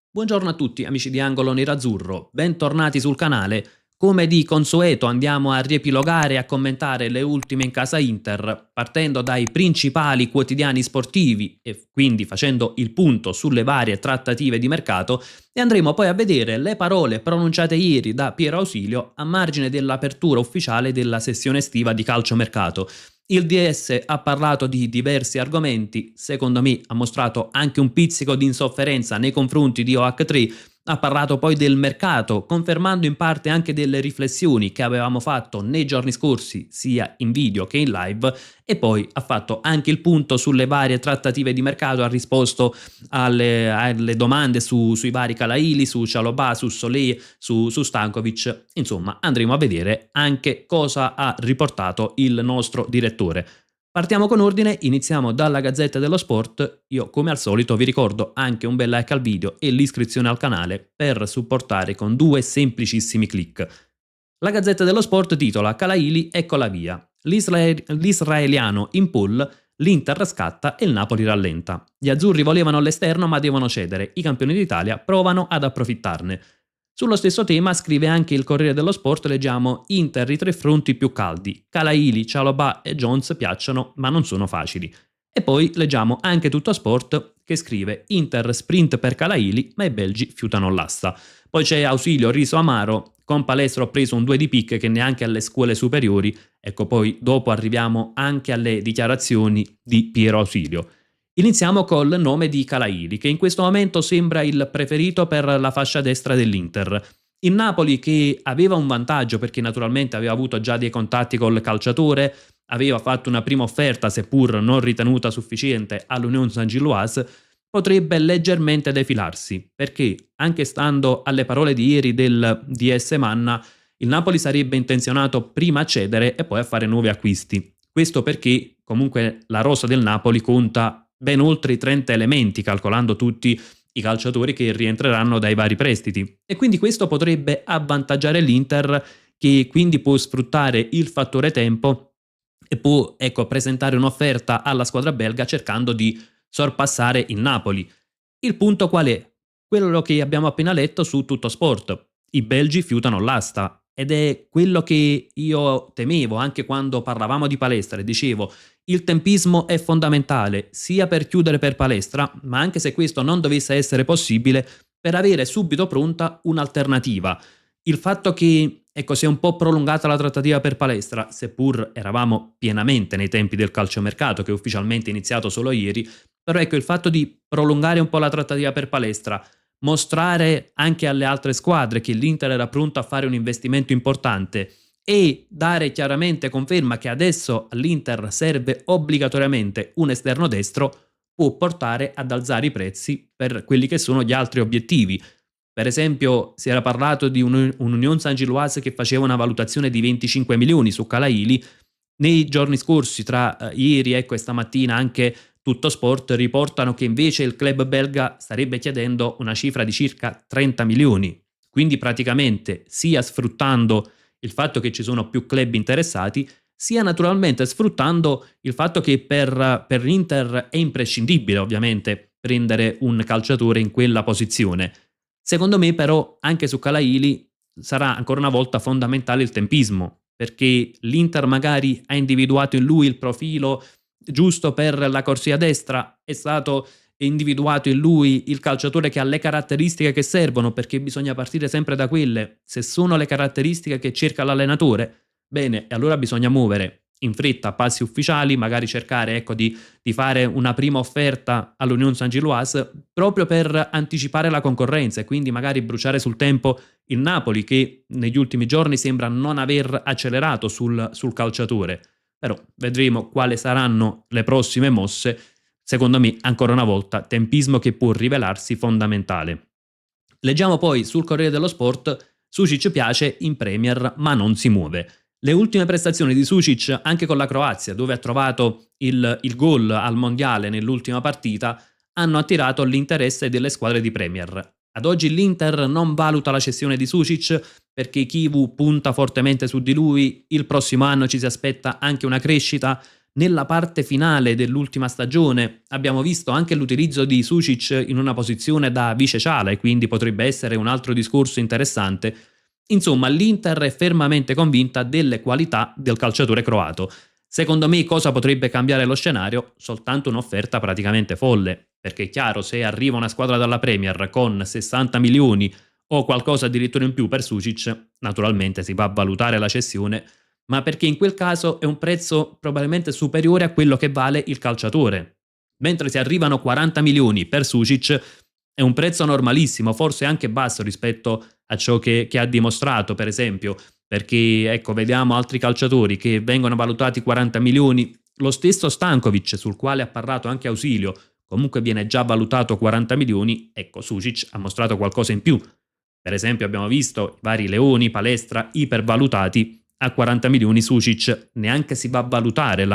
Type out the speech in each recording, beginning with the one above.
Buongiorno a tutti amici di Angolo Nerazzurro, bentornati sul canale. Come di consueto andiamo a riepilogare e a commentare le ultime in casa Inter, partendo dai principali quotidiani sportivi e quindi facendo il punto sulle varie trattative di mercato e andremo poi a vedere le parole pronunciate ieri da Piero Ausilio a margine dell'apertura ufficiale della sessione estiva di calciomercato. Il DS ha parlato di diversi argomenti, secondo me ha mostrato anche un pizzico di insofferenza nei confronti di OH3, ha parlato poi del mercato, confermando in parte anche delle riflessioni che avevamo fatto nei giorni scorsi, sia in video che in live, e poi ha fatto anche il punto sulle varie trattative di mercato, ha risposto alle domande sui vari Calaili, su Cialobà, su Solé, su Stankovic. Insomma, andremo a vedere anche cosa ha riportato il nostro direttore. Partiamo con ordine, iniziamo dalla Gazzetta dello Sport. Io come al solito vi ricordo anche un bel like al video e l'iscrizione al canale per supportare con due semplicissimi click. La Gazzetta dello Sport titola Calaili ecco la via. L'israeliano in pull, l'Inter scatta e il Napoli rallenta. Gli azzurri volevano l'esterno ma devono cedere, i campioni d'Italia provano ad approfittarne. Sullo stesso tema scrive anche il Corriere dello Sport, leggiamo Inter i tre fronti più caldi, Calaili, Cialobà e Jones piacciono ma non sono facili. E poi leggiamo anche Tutto Sport che scrive Inter sprint per Calaili ma i belgi fiutano l'asta. Poi c'è Ausilio riso amaro, con Palestro ho preso un 2 di pick che neanche alle scuole superiori, ecco poi dopo arriviamo anche alle dichiarazioni di Piero Ausilio. Iniziamo col nome di Calaili, che in questo momento sembra il preferito per la fascia destra dell'Inter. Il Napoli, che aveva un vantaggio perché naturalmente aveva avuto già dei contatti col calciatore, aveva fatto una prima offerta seppur non ritenuta sufficiente all'Union Saint-Gilloise, potrebbe leggermente defilarsi, perché anche stando alle parole di ieri del DS Manna, il Napoli sarebbe intenzionato prima a cedere e poi a fare nuovi acquisti. Questo perché comunque la rosa del Napoli conta ben oltre i 30 elementi, calcolando tutti i calciatori che rientreranno dai vari prestiti. E quindi questo potrebbe avvantaggiare l'Inter, che quindi può sfruttare il fattore tempo e può presentare un'offerta alla squadra belga cercando di sorpassare il Napoli. Il punto qual è? Quello che abbiamo appena letto su Tutto Sport. I belgi fiutano l'asta ed è quello che io temevo anche quando parlavamo di Palestra e dicevo il tempismo è fondamentale sia per chiudere per Palestra, ma anche se questo non dovesse essere possibile, per avere subito pronta un'alternativa. Il fatto che si è un po' prolungata la trattativa per Palestra, seppur eravamo pienamente nei tempi del calciomercato che è ufficialmente iniziato solo ieri, però il fatto di prolungare un po' la trattativa per Palestra, mostrare anche alle altre squadre che l'Inter era pronto a fare un investimento importante e dare chiaramente conferma che adesso all'Inter serve obbligatoriamente un esterno destro, può portare ad alzare i prezzi per quelli che sono gli altri obiettivi. Per esempio si era parlato di un'Union Saint-Gilloise che faceva una valutazione di 25 milioni su Calaili. Nei giorni scorsi, tra ieri e stamattina, anche Tutto Sport riportano che invece il club belga starebbe chiedendo una cifra di circa 30 milioni. Quindi praticamente sia sfruttando il fatto che ci sono più club interessati, sia naturalmente sfruttando il fatto che per l'Inter è imprescindibile ovviamente prendere un calciatore in quella posizione. Secondo me però anche su Calaili sarà ancora una volta fondamentale il tempismo, perché l'Inter magari ha individuato in lui il profilo giusto per la corsia destra, è stato individuato in lui il calciatore che ha le caratteristiche che servono, perché bisogna partire sempre da quelle. Se sono le caratteristiche che cerca l'allenatore, bene, e allora bisogna muovere in fretta passi ufficiali, magari cercare di fare una prima offerta all'Union Saint-Gilloise proprio per anticipare la concorrenza e quindi magari bruciare sul tempo il Napoli che negli ultimi giorni sembra non aver accelerato sul calciatore. Però vedremo quali saranno le prossime mosse. Secondo me, ancora una volta, tempismo che può rivelarsi fondamentale. Leggiamo poi sul Corriere dello Sport, Sušić piace in Premier ma non si muove. Le ultime prestazioni di Sušić anche con la Croazia, dove ha trovato il gol al mondiale nell'ultima partita, hanno attirato l'interesse delle squadre di Premier. Ad oggi l'Inter non valuta la cessione di Sušić perché Chivu punta fortemente su di lui, il prossimo anno ci si aspetta anche una crescita, Nella parte finale dell'ultima stagione abbiamo visto anche l'utilizzo di Sušić in una posizione da vice ciala e quindi potrebbe essere un altro discorso interessante. Insomma, l'Inter è fermamente convinta delle qualità del calciatore croato. Secondo me cosa potrebbe cambiare lo scenario? Soltanto un'offerta praticamente folle, perché è chiaro, se arriva una squadra dalla Premier con 60 milioni o qualcosa addirittura in più per Sušić, naturalmente si va a valutare la cessione, ma perché in quel caso è un prezzo probabilmente superiore a quello che vale il calciatore. Mentre se arrivano 40 milioni per Sušić è un prezzo normalissimo, forse anche basso rispetto a ciò che ha dimostrato, per esempio, perché ecco, vediamo altri calciatori che vengono valutati 40 milioni, lo stesso Stankovic, sul quale ha parlato anche Ausilio, comunque viene già valutato 40 milioni, ecco, Sušić ha mostrato qualcosa in più. Per esempio abbiamo visto i vari Leoni, Palestra, ipervalutati, a 40 milioni Sušić neanche si va a valutare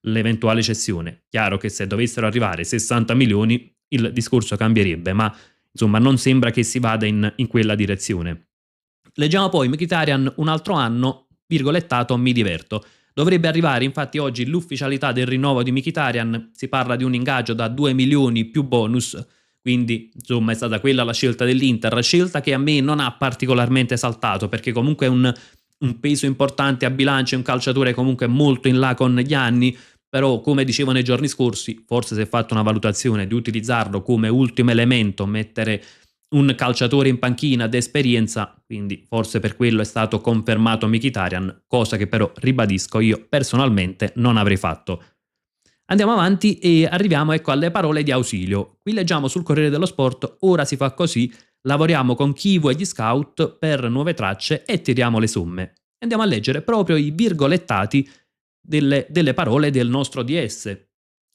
l'eventuale cessione. Chiaro che se dovessero arrivare 60 milioni il discorso cambierebbe, ma insomma non sembra che si vada in quella direzione. Leggiamo poi Mkhitaryan un altro anno, virgolettato, mi diverto. Dovrebbe arrivare infatti oggi l'ufficialità del rinnovo di Mkhitaryan, si parla di un ingaggio da 2 milioni più bonus, quindi insomma è stata quella la scelta dell'Inter, scelta che a me non ha particolarmente esaltato perché comunque è un peso importante a bilancio, è un calciatore comunque molto in là con gli anni, però come dicevo nei giorni scorsi, forse si è fatta una valutazione di utilizzarlo come ultimo elemento, mettere un calciatore in panchina d'esperienza, quindi forse per quello è stato confermato Mkhitaryan, cosa che però, ribadisco, io personalmente non avrei fatto. Andiamo avanti e arriviamo ecco alle parole di Ausilio. Qui leggiamo sul Corriere dello Sport: ora si fa così, lavoriamo con Chivu e gli scout per nuove tracce e tiriamo le somme. Andiamo a leggere proprio i virgolettati delle parole del nostro DS.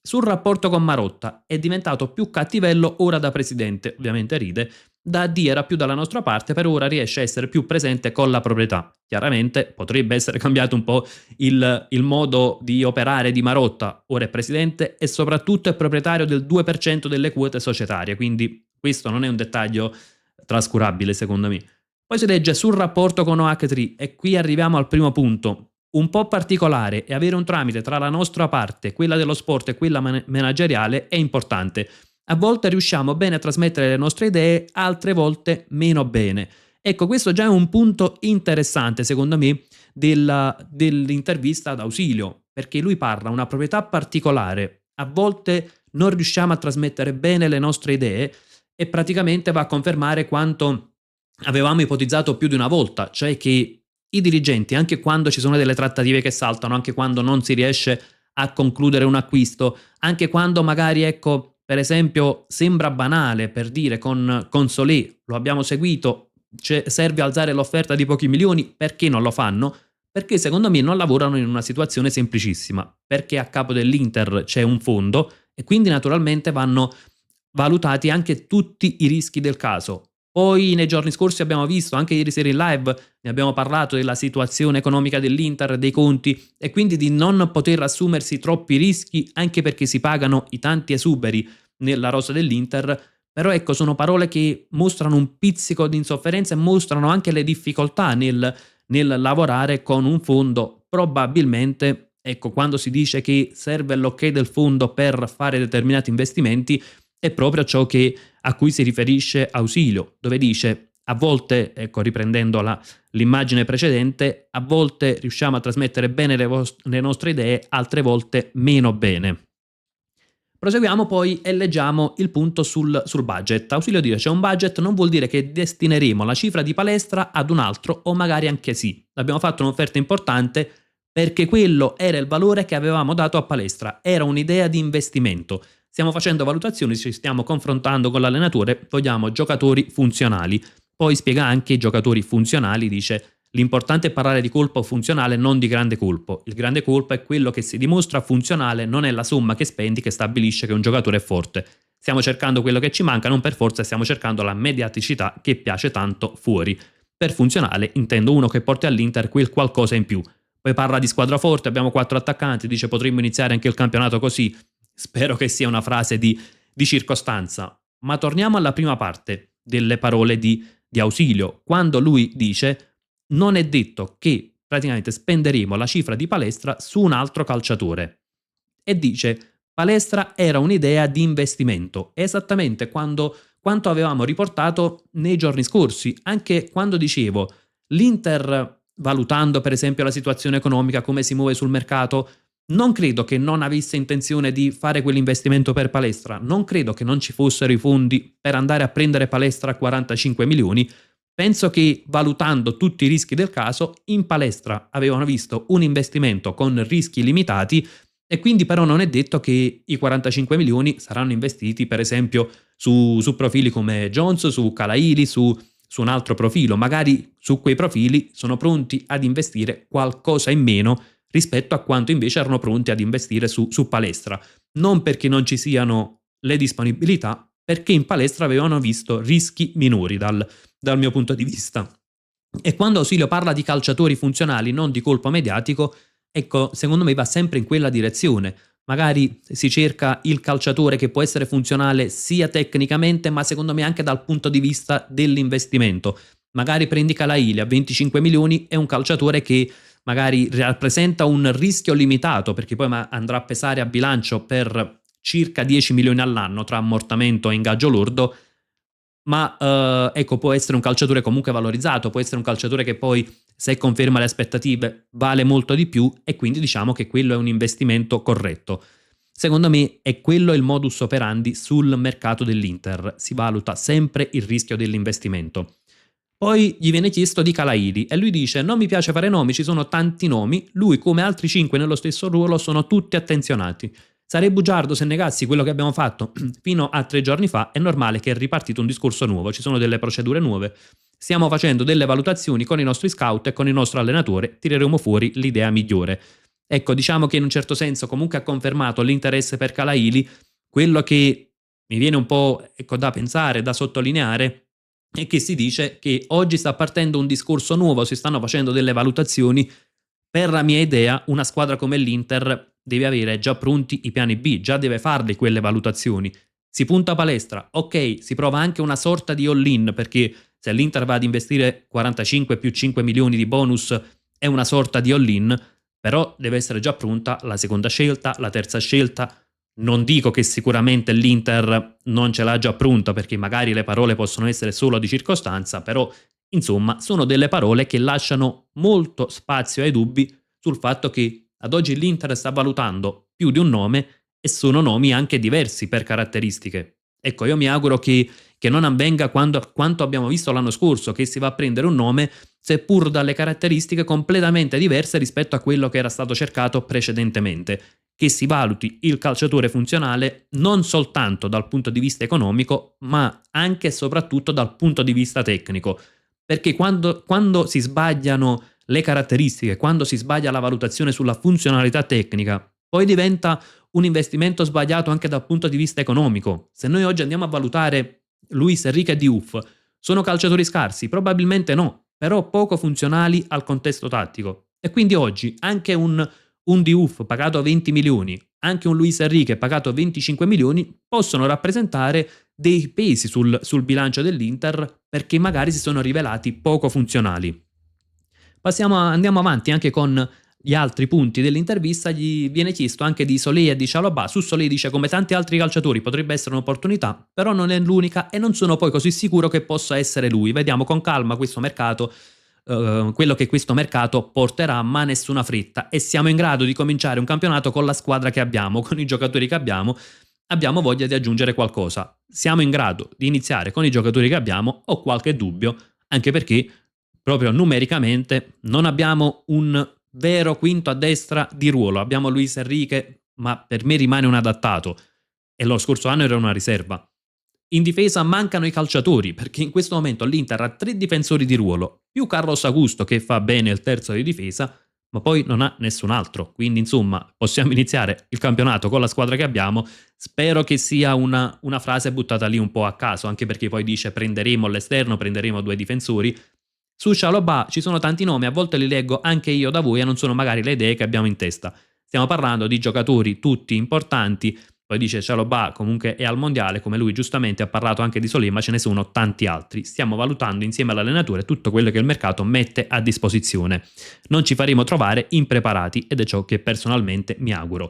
Sul rapporto con Marotta: è diventato più cattivello ora da presidente, ovviamente ride, da D era più dalla nostra parte, per ora riesce a essere più presente con la proprietà. Chiaramente potrebbe essere cambiato un po' il modo di operare di Marotta, ora è presidente e soprattutto è proprietario del 2% delle quote societarie, quindi questo non è un dettaglio trascurabile secondo me. Poi si legge sul rapporto con OH3 e qui arriviamo al primo punto. Un po' particolare e avere un tramite tra la nostra parte, quella dello sport e quella manageriale è importante. A volte riusciamo bene a trasmettere le nostre idee, altre volte meno bene. Ecco, questo già è un punto interessante, secondo me, dell'intervista ad Ausilio, perché lui parla una proprietà particolare. A volte non riusciamo a trasmettere bene le nostre idee e praticamente va a confermare quanto avevamo ipotizzato più di una volta, cioè che i dirigenti, anche quando ci sono delle trattative che saltano, anche quando non si riesce a concludere un acquisto, anche quando magari, ecco, per esempio, sembra banale, per dire, con Solé, lo abbiamo seguito, serve alzare l'offerta di pochi milioni, perché non lo fanno? Perché secondo me non lavorano in una situazione semplicissima, perché a capo dell'Inter c'è un fondo e quindi naturalmente vanno valutati anche tutti i rischi del caso. Poi nei giorni scorsi abbiamo visto, anche ieri sera in live, ne abbiamo parlato della situazione economica dell'Inter, dei conti e quindi di non poter assumersi troppi rischi anche perché si pagano i tanti esuberi nella rosa dell'Inter, però ecco sono parole che mostrano un pizzico di insofferenza e mostrano anche le difficoltà nel lavorare con un fondo. Probabilmente, ecco, quando si dice che serve l'ok del fondo per fare determinati investimenti, è proprio ciò a cui si riferisce Ausilio, dove dice: a volte, ecco, riprendendo l'immagine precedente, a volte riusciamo a trasmettere bene le nostre idee, altre volte meno bene. Proseguiamo poi e leggiamo il punto sul budget. Ausilio dice: c'è un budget, non vuol dire che destineremo la cifra di Palestra ad un altro, o magari anche sì. Abbiamo fatto un'offerta importante perché quello era il valore che avevamo dato a Palestra, era un'idea di investimento. Stiamo facendo valutazioni, ci stiamo confrontando con l'allenatore, vogliamo giocatori funzionali. Poi spiega anche i giocatori funzionali, dice: l'importante è parlare di colpo funzionale, non di grande colpo. Il grande colpo è quello che si dimostra funzionale, non è la somma che spendi che stabilisce che un giocatore è forte. Stiamo cercando quello che ci manca, non per forza stiamo cercando la mediaticità che piace tanto fuori. Per funzionale intendo uno che porti all'Inter quel qualcosa in più. Poi parla di squadra forte, abbiamo 4 attaccanti, dice potremmo iniziare anche il campionato così. Spero che sia una frase di circostanza. Ma torniamo alla prima parte delle parole di Ausilio, quando lui dice: non è detto che praticamente spenderemo la cifra di Palestra su un altro calciatore. e dice: Palestra era un'idea di investimento, esattamente quanto avevamo riportato nei giorni scorsi, anche quando dicevo l'Inter, valutando per esempio la situazione economica, come si muove sul mercato, non credo che non avesse intenzione di fare quell'investimento per Palestra, non credo che non ci fossero i fondi per andare a prendere Palestra a 45 milioni. Penso che, valutando tutti i rischi del caso, in Palestra avevano visto un investimento con rischi limitati, e quindi però non è detto che i 45 milioni saranno investiti per esempio su profili come Jones, su Calaili, su un altro profilo. Magari su quei profili sono pronti ad investire qualcosa in meno rispetto a quanto invece erano pronti ad investire su Palestra. Non perché non ci siano le disponibilità, perché in Palestra avevano visto rischi minori dal mio punto di vista. E quando Ausilio parla di calciatori funzionali, non di colpo mediatico, ecco, secondo me va sempre in quella direzione. Magari si cerca il calciatore che può essere funzionale sia tecnicamente, ma secondo me anche dal punto di vista dell'investimento. Magari prendi Calaili a 25 milioni, è un calciatore che magari rappresenta un rischio limitato, perché poi andrà a pesare a bilancio per circa 10 milioni all'anno tra ammortamento e ingaggio lordo, ma ecco, può essere un calciatore comunque valorizzato, può essere un calciatore che poi, se conferma le aspettative, vale molto di più, e quindi diciamo che quello è un investimento corretto. Secondo me è quello il modus operandi sul mercato dell'Inter, si valuta sempre il rischio dell'investimento. Poi gli viene chiesto di Calaili e lui dice: non mi piace fare nomi, ci sono tanti nomi, lui come altri 5 nello stesso ruolo sono tutti attenzionati. Sarei bugiardo se negassi quello che abbiamo fatto fino a 3 giorni fa. È normale che è ripartito un discorso nuovo, ci sono delle procedure nuove, stiamo facendo delle valutazioni con i nostri scout e con il nostro allenatore, tireremo fuori l'idea migliore. Ecco, diciamo che in un certo senso comunque ha confermato l'interesse per Calaili. Quello che mi viene un po', ecco, da pensare, da sottolineare, è che si dice che oggi sta partendo un discorso nuovo, si stanno facendo delle valutazioni. Per la mia idea, una squadra come l'Inter deve avere già pronti i piani B, già deve farle quelle valutazioni. Si punta a Palestra, ok, si prova anche una sorta di all-in, perché se l'Inter va ad investire 45 più 5 milioni di bonus è una sorta di all-in, però deve essere già pronta la seconda scelta, la terza scelta. Non dico che sicuramente l'Inter non ce l'ha già pronta, perché magari le parole possono essere solo di circostanza, però insomma sono delle parole che lasciano molto spazio ai dubbi sul fatto che ad oggi l'Inter sta valutando più di un nome, e sono nomi anche diversi per caratteristiche. Ecco, io mi auguro che non avvenga quanto abbiamo visto l'anno scorso, che si va a prendere un nome seppur dalle caratteristiche completamente diverse rispetto a quello che era stato cercato precedentemente, che si valuti il calciatore funzionale non soltanto dal punto di vista economico, ma anche e soprattutto dal punto di vista tecnico. Perché quando si sbagliano le caratteristiche, quando si sbaglia la valutazione sulla funzionalità tecnica, poi diventa un investimento sbagliato anche dal punto di vista economico. Se noi oggi andiamo a valutare Luis Enrique e Diouf, sono calciatori scarsi? Probabilmente no, però poco funzionali al contesto tattico. E quindi oggi anche un Diouf pagato 20 milioni, anche un Luis Enrique pagato 25 milioni, possono rappresentare dei pesi sul bilancio dell'Inter, perché magari si sono rivelati poco funzionali. Andiamo avanti anche con gli altri punti dell'intervista. Gli viene chiesto anche di Solé e di Chalobah. Su Solé dice: come tanti altri calciatori potrebbe essere un'opportunità, però non è l'unica e non sono poi così sicuro che possa essere lui. Vediamo con calma questo mercato, quello che questo mercato porterà, ma nessuna fretta, e siamo in grado di cominciare un campionato con la squadra che abbiamo, con i giocatori che abbiamo. Abbiamo voglia di aggiungere qualcosa. Siamo in grado di iniziare con i giocatori che abbiamo? Ho qualche dubbio, anche perché proprio numericamente non abbiamo un vero quinto a destra di ruolo. Abbiamo Luis Enrique, ma per me rimane un adattato, e lo scorso anno era una riserva. In difesa mancano i calciatori, perché in questo momento l'Inter ha 3 difensori di ruolo, più Carlos Augusto che fa bene il terzo di difesa, ma poi non ha nessun altro. Quindi insomma possiamo iniziare il campionato con la squadra che abbiamo. Spero che sia una frase buttata lì un po' a caso, anche perché poi dice prenderemo all'esterno, prenderemo 2 difensori. Su Chalobah ci sono tanti nomi, a volte li leggo anche io da voi e non sono magari le idee che abbiamo in testa. Stiamo parlando di giocatori tutti importanti. Poi dice Chalobah comunque è al mondiale, come lui giustamente ha parlato anche di Solé, ma ce ne sono tanti altri. Stiamo valutando insieme all'allenatore tutto quello che il mercato mette a disposizione. Non ci faremo trovare impreparati, ed è ciò che personalmente mi auguro.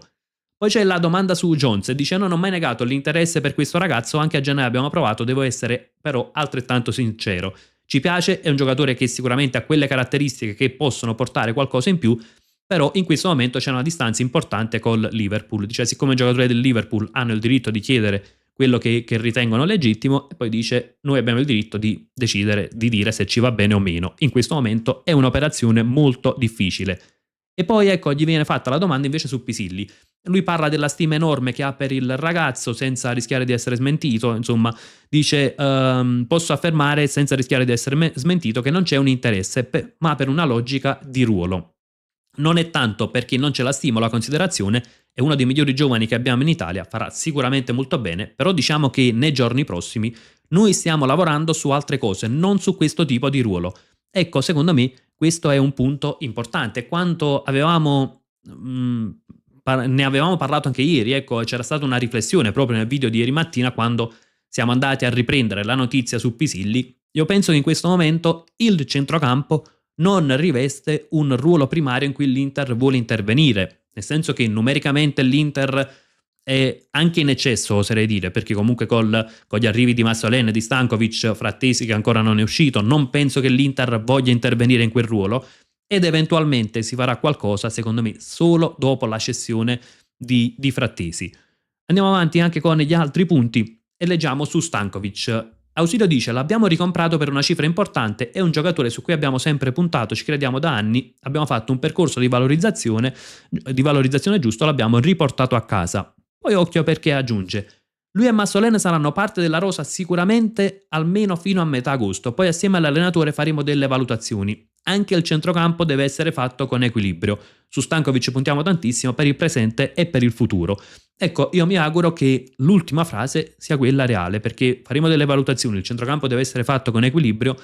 Poi c'è la domanda su Jones e dice: non ho mai negato l'interesse per questo ragazzo, anche a gennaio abbiamo provato, devo essere però altrettanto sincero. Ci piace, è un giocatore che sicuramente ha quelle caratteristiche che possono portare qualcosa in più, però in questo momento c'è una distanza importante col Liverpool. Dice, siccome i giocatori del Liverpool hanno il diritto di chiedere quello che ritengono legittimo, e poi dice noi abbiamo il diritto di decidere, di dire se ci va bene o meno. In questo momento è un'operazione molto difficile. E poi ecco, gli viene fatta la domanda invece su Pisilli. Lui parla della stima enorme che ha per il ragazzo senza rischiare di essere smentito, insomma dice posso affermare senza rischiare di essere smentito che non c'è un interesse, ma per una logica di ruolo. Non è tanto perché non ce la stimo la considerazione, è uno dei migliori giovani che abbiamo in Italia, farà sicuramente molto bene, però diciamo che nei giorni prossimi noi stiamo lavorando su altre cose, non su questo tipo di ruolo. Ecco, secondo me questo è un punto importante. Quanto avevamo ne avevamo parlato anche ieri, ecco, c'era stata una riflessione proprio nel video di ieri mattina quando siamo andati a riprendere la notizia su Pisilli. Io penso che in questo momento il centrocampo non riveste un ruolo primario in cui l'Inter vuole intervenire, nel senso che numericamente l'Inter è anche in eccesso, oserei dire, perché comunque con gli arrivi di Massolene, di Stankovic, Frattesi che ancora non è uscito, non penso che l'Inter voglia intervenire in quel ruolo, ed eventualmente si farà qualcosa, secondo me, solo dopo la cessione di Frattesi. Andiamo avanti anche con gli altri punti e leggiamo su Stankovic. Ausilio dice: l'abbiamo ricomprato per una cifra importante, è un giocatore su cui abbiamo sempre puntato, ci crediamo da anni, abbiamo fatto un percorso di valorizzazione giusto, l'abbiamo riportato a casa. Poi occhio perché aggiunge: lui e Massolene saranno parte della rosa sicuramente almeno fino a metà agosto, poi assieme all'allenatore faremo delle valutazioni. Anche il centrocampo deve essere fatto con equilibrio. Su Stankovic puntiamo tantissimo per il presente e per il futuro. Ecco, io mi auguro che l'ultima frase sia quella reale, perché faremo delle valutazioni, il centrocampo deve essere fatto con equilibrio,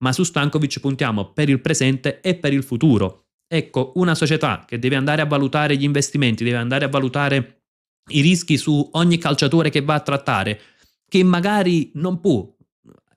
ma su Stankovic puntiamo per il presente e per il futuro. Ecco, una società che deve andare a valutare gli investimenti, deve andare a valutare i rischi su ogni calciatore che va a trattare, che magari non può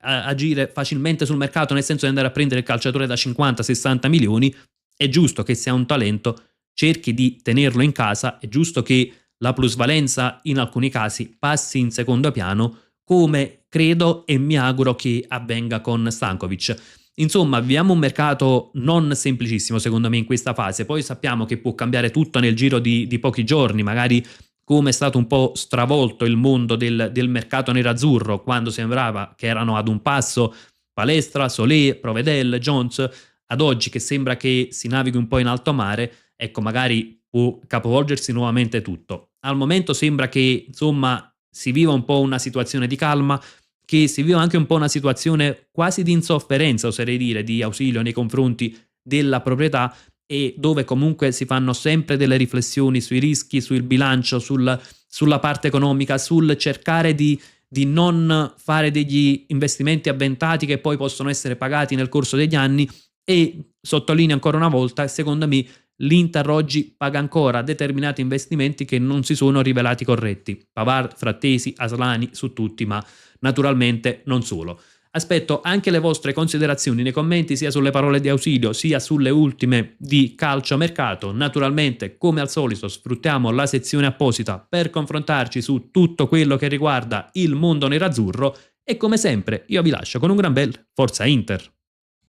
agire facilmente sul mercato, nel senso di andare a prendere il calciatore da 50-60 milioni, è giusto che se ha un talento cerchi di tenerlo in casa, è giusto che la plusvalenza in alcuni casi passi in secondo piano, come credo e mi auguro che avvenga con Stankovic. Insomma, viviamo un mercato non semplicissimo secondo me in questa fase, poi sappiamo che può cambiare tutto nel giro di pochi giorni, magari come è stato un po' stravolto il mondo del mercato nerazzurro quando sembrava che erano ad un passo Palestra, Solé, Provedel, Jones, ad oggi che sembra che si navighi un po' in alto mare, ecco magari può capovolgersi nuovamente tutto. Al momento sembra che insomma si viva un po' una situazione di calma, che si viva anche un po' una situazione quasi di insofferenza, oserei dire, di Ausilio nei confronti della proprietà, e dove comunque si fanno sempre delle riflessioni sui rischi, sul bilancio, sulla parte economica, sul cercare di non fare degli investimenti avventati che poi possono essere pagati nel corso degli anni. E sottolineo ancora una volta, secondo me l'Inter oggi paga ancora determinati investimenti che non si sono rivelati corretti. Pavard, Frattesi, Aslani, su tutti, ma naturalmente non solo. Aspetto anche le vostre considerazioni nei commenti, sia sulle parole di Ausilio sia sulle ultime di calciomercato. Naturalmente, come al solito, sfruttiamo la sezione apposita per confrontarci su tutto quello che riguarda il mondo nerazzurro e come sempre io vi lascio con un gran bel Forza Inter.